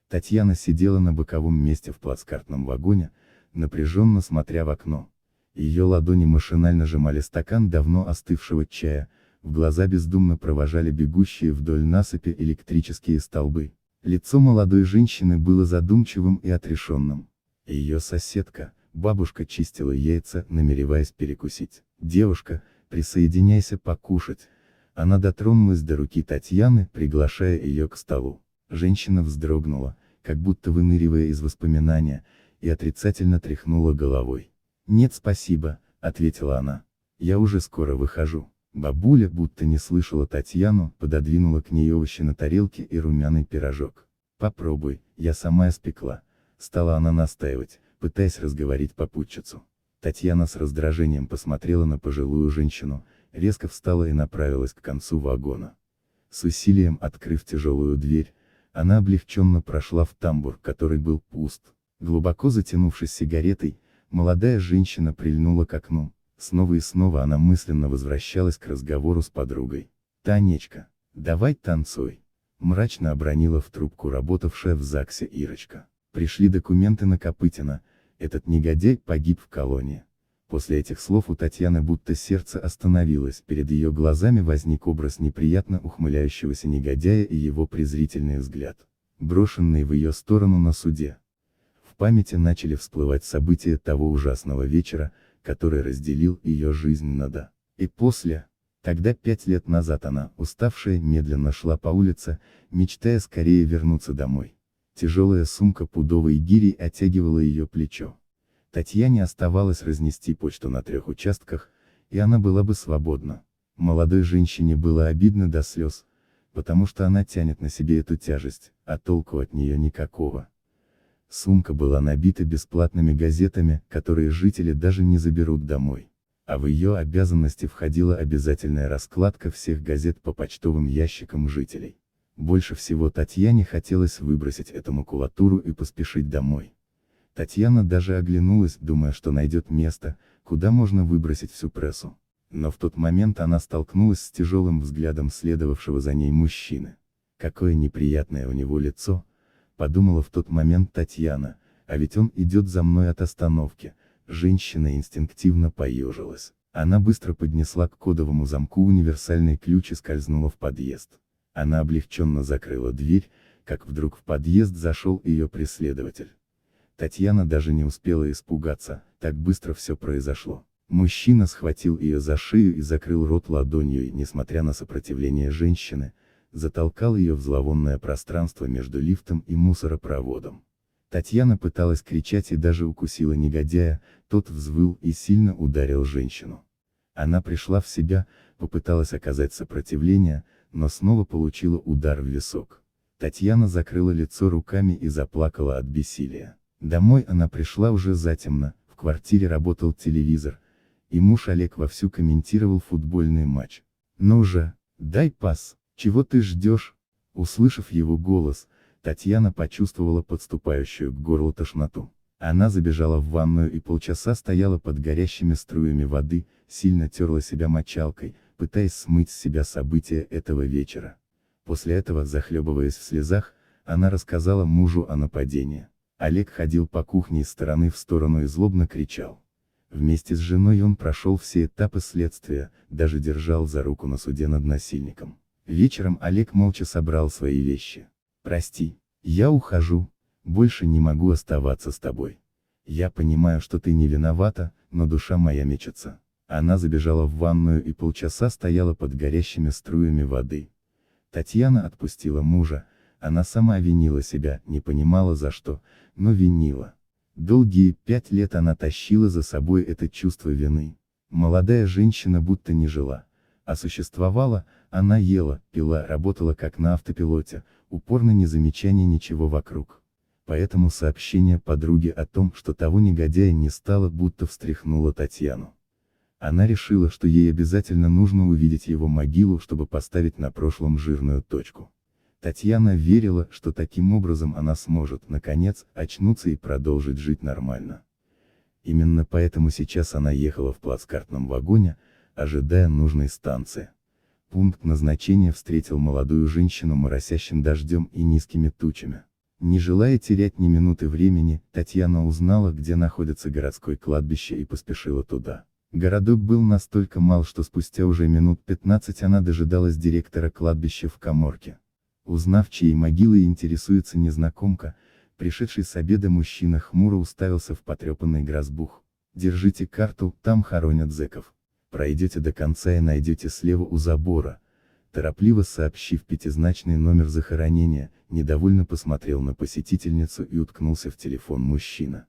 Татьяна сидела на боковом месте в плацкартном вагоне, напряженно смотря в окно. Ее ладони машинально сжимали стакан давно остывшего чая, в глаза бездумно провожали бегущие вдоль насыпи электрические столбы. Лицо молодой женщины было задумчивым и отрешенным. Ее соседка, бабушка, чистила яйца, намереваясь перекусить. «Девушка, присоединяйся покушать». Она дотронулась до руки Татьяны, приглашая ее к столу. Женщина вздрогнула, как будто выныривая из воспоминания, и отрицательно тряхнула головой. «Нет, спасибо», — ответила она. «Я уже скоро выхожу». Бабуля, будто не слышала Татьяну, пододвинула к ней овощи на тарелке и румяный пирожок. «Попробуй, я сама испекла», — стала она настаивать, пытаясь разговорить попутчицу. Татьяна с раздражением посмотрела на пожилую женщину, резко встала и направилась к концу вагона. С усилием открыв тяжелую дверь, она облегченно прошла в тамбур, который был пуст. Глубоко затянувшись сигаретой, молодая женщина прильнула к окну. Снова и снова она мысленно возвращалась к разговору с подругой. «Танечка, давай танцуй», — мрачно обронила в трубку работавшая в ЗАГСе Ирочка. Пришли документы на Копытина, этот негодяй погиб в колонии. После этих слов у Татьяны будто сердце остановилось, перед ее глазами возник образ неприятно ухмыляющегося негодяя и его презрительный взгляд, брошенный в ее сторону на суде. В памяти начали всплывать события того ужасного вечера, который разделил ее жизнь на до и после. Тогда 5 лет назад она, уставшая, медленно шла по улице, мечтая скорее вернуться домой. Тяжелая сумка пудовой гирей оттягивала ее плечо. Татьяне оставалось разнести почту на 3 участках, и она была бы свободна. Молодой женщине было обидно до слез, потому что она тянет на себе эту тяжесть, а толку от нее никакого. Сумка была набита бесплатными газетами, которые жители даже не заберут домой. А в ее обязанности входила обязательная раскладка всех газет по почтовым ящикам жителей. Больше всего Татьяне хотелось выбросить эту макулатуру и поспешить домой. Татьяна даже оглянулась, думая, что найдет место, куда можно выбросить всю прессу. Но в тот момент она столкнулась с тяжелым взглядом следовавшего за ней мужчины. Какое неприятное у него лицо, подумала в тот момент Татьяна, а ведь он идет за мной от остановки. Женщина инстинктивно поежилась. Она быстро поднесла к кодовому замку универсальный ключ и скользнула в подъезд. Она облегченно закрыла дверь, как вдруг в подъезд зашел ее преследователь. Татьяна даже не успела испугаться, так быстро все произошло. Мужчина схватил ее за шею и закрыл рот ладонью и, несмотря на сопротивление женщины, затолкал ее в зловонное пространство между лифтом и мусоропроводом. Татьяна пыталась кричать и даже укусила негодяя, тот взвыл и сильно ударил женщину. Она пришла в себя, попыталась оказать сопротивление, но снова получила удар в висок. Татьяна закрыла лицо руками и заплакала от бессилия. Домой она пришла уже затемно, в квартире работал телевизор, и муж Олег вовсю комментировал футбольный матч. «Ну же, дай пас, чего ты ждешь?» Услышав его голос, Татьяна почувствовала подступающую к горлу тошноту. Она забежала в ванную и полчаса стояла под горящими струями воды, сильно терла себя мочалкой, пытаясь смыть с себя события этого вечера. После этого, захлебываясь в слезах, она рассказала мужу о нападении. Олег ходил по кухне из стороны в сторону и злобно кричал. Вместе с женой он прошел все этапы следствия, даже держал за руку на суде над насильником. Вечером Олег молча собрал свои вещи. «Прости, я ухожу, больше не могу оставаться с тобой. Я понимаю, что ты не виновата, но душа моя мечется». Она забежала в ванную и полчаса стояла под горящими струями воды. Татьяна отпустила мужа, она сама винила себя, не понимала за что, но винила. Долгие 5 лет она тащила за собой это чувство вины. Молодая женщина будто не жила, а существовала, она ела, пила, работала как на автопилоте, упорно не замечая ничего вокруг. Поэтому сообщение подруги о том, что того негодяя не стало, будто встряхнуло Татьяну. Она решила, что ей обязательно нужно увидеть его могилу, чтобы поставить на прошлом жирную точку. Татьяна верила, что таким образом она сможет, наконец, очнуться и продолжить жить нормально. Именно поэтому сейчас она ехала в плацкартном вагоне, ожидая нужной станции. Пункт назначения встретил молодую женщину моросящим дождем и низкими тучами. Не желая терять ни минуты времени, Татьяна узнала, где находится городское кладбище, и поспешила туда. Городок был настолько мал, что спустя уже минут 15 она дожидалась директора кладбища в каморке. Узнав, чьей могилой интересуется незнакомка, пришедший с обеда мужчина хмуро уставился в потрепанный грозбух. «Держите карту, там хоронят зэков. Пройдете до конца и найдете слева у забора», торопливо сообщив пятизначный номер захоронения, недовольно посмотрел на посетительницу и уткнулся в телефон мужчина.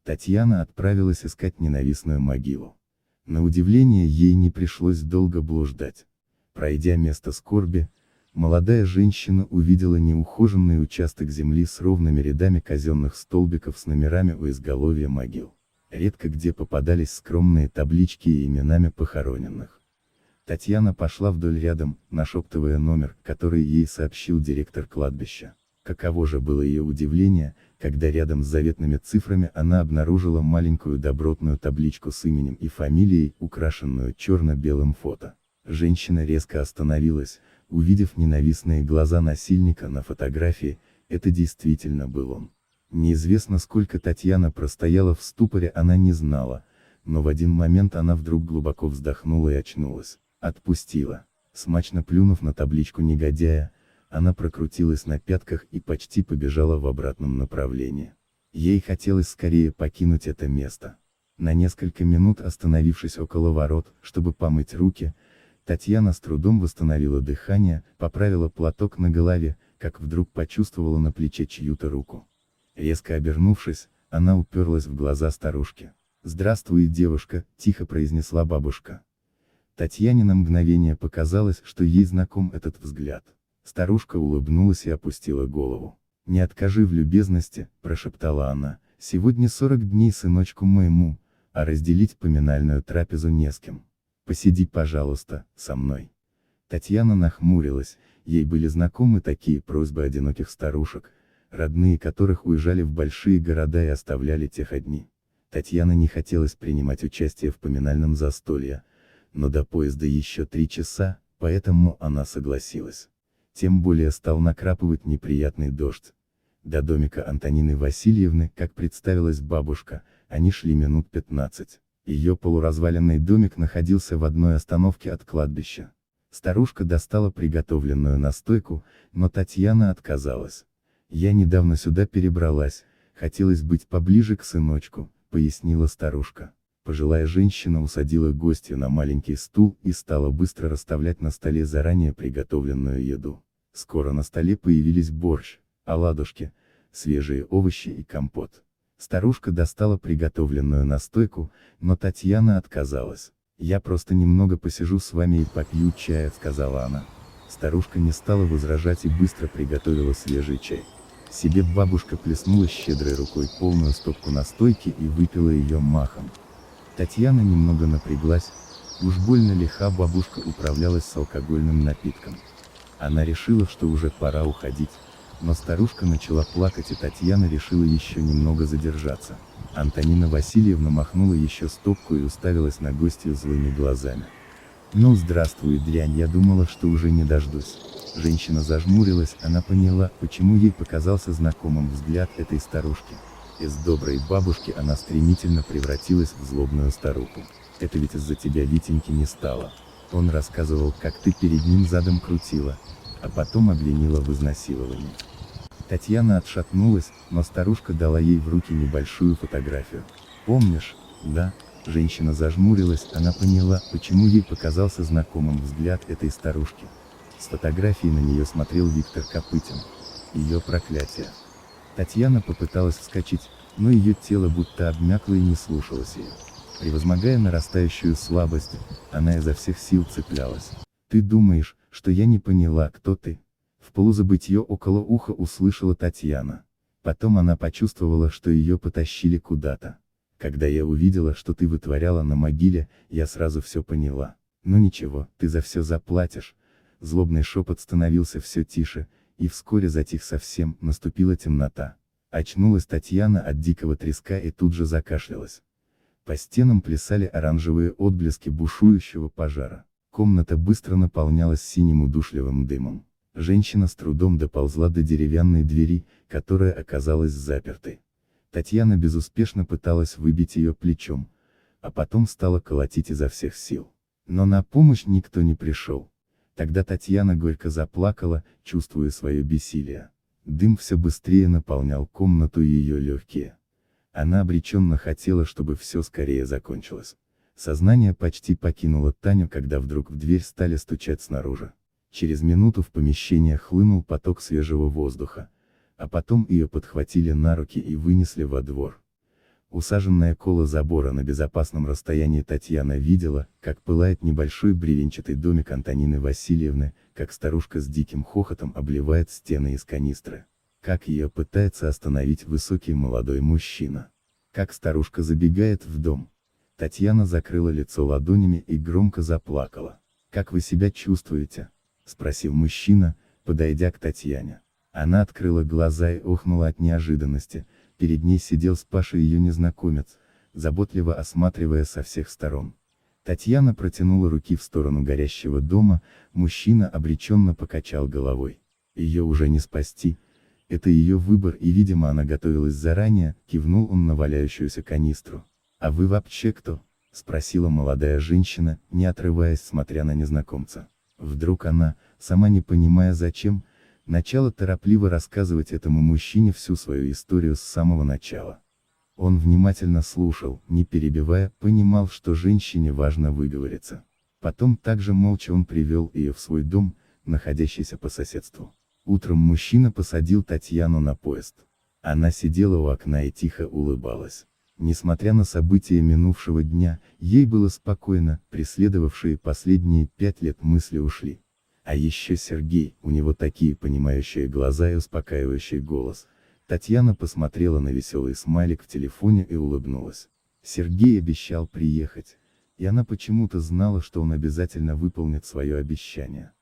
Татьяна отправилась искать ненавистную могилу. На удивление, ей не пришлось долго блуждать. Пройдя место скорби, молодая женщина увидела неухоженный участок земли с ровными рядами казенных столбиков с номерами у изголовья могил. Редко где попадались скромные таблички и именами похороненных. Татьяна пошла вдоль рядом, нашептывая номер, который ей сообщил директор кладбища. Каково же было ее удивление, когда рядом с заветными цифрами она обнаружила маленькую добротную табличку с именем и фамилией, украшенную черно-белым фото. Женщина резко остановилась, увидев ненавистные глаза насильника на фотографии. Это действительно был он. Неизвестно, сколько Татьяна простояла в ступоре, она не знала, но в один момент она вдруг глубоко вздохнула и очнулась. Отпустила. Смачно плюнув на табличку негодяя, она прокрутилась на пятках и почти побежала в обратном направлении. Ей хотелось скорее покинуть это место. На несколько минут остановившись около ворот, чтобы помыть руки, Татьяна с трудом восстановила дыхание, поправила платок на голове, как вдруг почувствовала на плече чью-то руку. Резко обернувшись, она уперлась в глаза старушки. «Здравствуй, девушка», — тихо произнесла бабушка. Татьяне на мгновение показалось, что ей знаком этот взгляд. Старушка улыбнулась и опустила голову. «Не откажи в любезности», — прошептала она, — «сегодня 40 дней сыночку моему, а разделить поминальную трапезу не с кем. Посиди, пожалуйста, со мной». Татьяна нахмурилась, ей были знакомы такие просьбы одиноких старушек, родные которых уезжали в большие города и оставляли тех одни. Татьяне не хотелось принимать участие в поминальном застолье, но до поезда еще 3 часа, поэтому она согласилась. Тем более стал накрапывать неприятный дождь. До домика Антонины Васильевны, как представилась бабушка, они шли минут 15. Ее полуразваленный домик находился в одной остановке от кладбища. Старушка достала приготовленную настойку, но Татьяна отказалась. «Я недавно сюда перебралась, хотелось быть поближе к сыночку», — пояснила старушка. Пожилая женщина усадила гостью на маленький стул и стала быстро расставлять на столе заранее приготовленную еду. Скоро на столе появились борщ, оладушки, свежие овощи и компот. Старушка достала приготовленную настойку, но Татьяна отказалась. «Я просто немного посижу с вами и попью чая», — сказала она. Старушка не стала возражать и быстро приготовила свежий чай. Себе бабушка плеснула щедрой рукой полную стопку настойки и выпила ее махом. Татьяна немного напряглась, уж больно лиха бабушка управлялась с алкогольным напитком. Она решила, что уже пора уходить, но старушка начала плакать, и Татьяна решила еще немного задержаться. Антонина Васильевна махнула еще стопку и уставилась на гостью злыми глазами. «Ну здравствуй, дрянь, я думала, что уже не дождусь». Женщина зажмурилась, она поняла, почему ей показался знакомым взгляд этой старушки. Из доброй бабушки она стремительно превратилась в злобную старуху. «Это ведь из-за тебя Витеньки не стало. Он рассказывал, как ты перед ним задом крутила, а потом обвинила в изнасиловании». Татьяна отшатнулась, но старушка дала ей в руки небольшую фотографию. «Помнишь?» «Да». Женщина зажмурилась, она поняла, почему ей показался знакомым взгляд этой старушки. С фотографией на нее смотрел Виктор Копытин. Ее проклятие. Татьяна попыталась вскочить, но ее тело будто обмякло и не слушалось ее. Превозмогая нарастающую слабость, она изо всех сил цеплялась. «Ты думаешь, что я не поняла, кто ты?» В полузабытье около уха услышала Татьяна. Потом она почувствовала, что ее потащили куда-то. «Когда я увидела, что ты вытворяла на могиле, я сразу все поняла. Ну ничего, ты за все заплатишь». Злобный шепот становился все тише, и вскоре затих совсем, наступила темнота. Очнулась Татьяна от дикого треска и тут же закашлялась. По стенам плясали оранжевые отблески бушующего пожара. Комната быстро наполнялась синим удушливым дымом. Женщина с трудом доползла до деревянной двери, которая оказалась запертой. Татьяна безуспешно пыталась выбить ее плечом, а потом стала колотить изо всех сил. Но на помощь никто не пришел. Тогда Татьяна горько заплакала, чувствуя свое бессилие. Дым все быстрее наполнял комнату и ее легкие. Она обреченно хотела, чтобы все скорее закончилось. Сознание почти покинуло Таню, когда вдруг в дверь стали стучать снаружи. Через минуту в помещение хлынул поток свежего воздуха, а потом ее подхватили на руки и вынесли во двор. Усаженная около забора на безопасном расстоянии Татьяна видела, как пылает небольшой бревенчатый домик Антонины Васильевны, как старушка с диким хохотом обливает стены из канистры. Как ее пытается остановить высокий молодой мужчина. Как старушка забегает в дом. Татьяна закрыла лицо ладонями и громко заплакала. «Как вы себя чувствуете?» — спросил мужчина, подойдя к Татьяне. Она открыла глаза и охнула от неожиданности. Перед ней сидел спасший ее незнакомец, заботливо осматривая со всех сторон. Татьяна протянула руки в сторону горящего дома, мужчина обреченно покачал головой. Ее уже не спасти. Это ее выбор, и, видимо, она готовилась заранее, кивнул он на валяющуюся канистру. «А вы вообще кто?» — спросила молодая женщина, не отрываясь, смотря на незнакомца. Вдруг она, сама не понимая зачем, начала торопливо рассказывать этому мужчине всю свою историю с самого начала. Он внимательно слушал, не перебивая, понимал, что женщине важно выговориться. Потом также молча он привел ее в свой дом, находящийся по соседству. Утром мужчина посадил Татьяну на поезд. Она сидела у окна и тихо улыбалась. Несмотря на события минувшего дня, ей было спокойно, преследовавшие последние 5 лет мысли ушли. А еще Сергей, у него такие понимающие глаза и успокаивающий голос. Татьяна посмотрела на веселый смайлик в телефоне и улыбнулась. Сергей обещал приехать, и она почему-то знала, что он обязательно выполнит свое обещание.